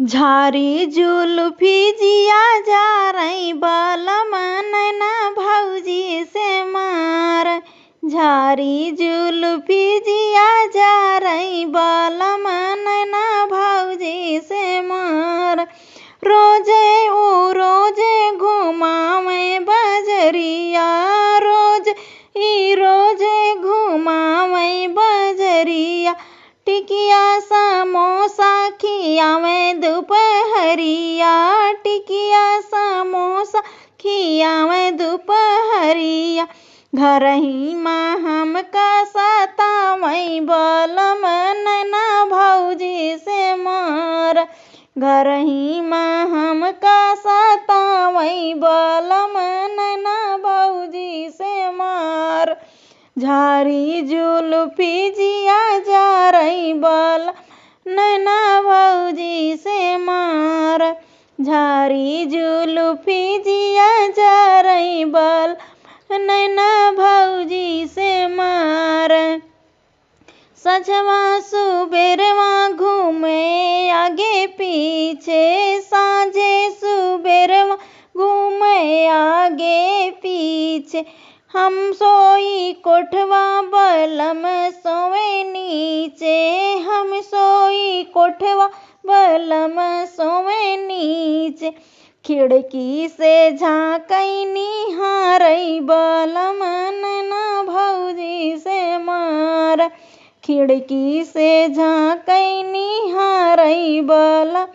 झारी जुल्फी जिया जा रही बलम नैना भौजी से मार। झारी जुल्फी जिया जा रही बलम नैना भौजी से मार। रोजे घुमावे बजरिया, रोजे घुमावे बजरिया। टिकिया समोसा खियावे दोपहरिया, टिकिया समोसा खियावे दोपहरिया। घर ही माँ हमका सतावई बलम नैना भौजी से मार। घर ही माँ हमका सतावई बलम नैना भौजी से मार। झारी जुल्फी जिया जा रही बलम नैना भौजी से मार। झारी जुल्फी जिया जा रही बलम नैना भौजी से मार। सजवा सुबेरवा घूमे आगे पीछे, साँझे सुबेरवा घूमे आगे पीछे। हम सोई कोठवा बलम सोवे नीचे, हम सोई कोठवा बलम सोवे नीचे। खिड़की से झाँकई निहारई बलम नैना भौजी से मार। खिड़की से झाँकई निहारई बलम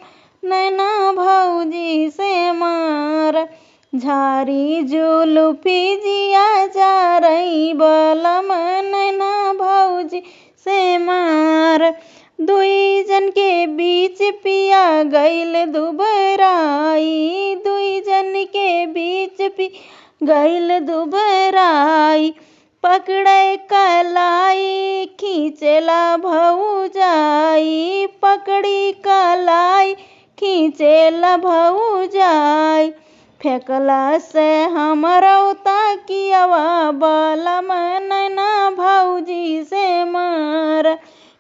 नैना भौजी से मार। झारी जुल्फी जिया जा रही बलम नैना भौजी से मार। दुई जन के बीच पिया गईल दुबराई, दुई जन के बीच पिया गईल दुबराई। पकड़े कलाई खींचला भौजाई, पकड़ी कलाई खींचला भौजाई। फेंकला से हमरो तकियवा बलम नैना भौजी से मार।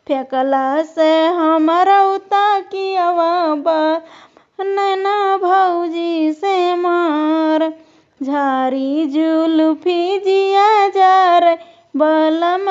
फेंकला से हमरो तकियवा बलम नैना भौजी से मार। झारी जुल्फी जिया जा रही बलम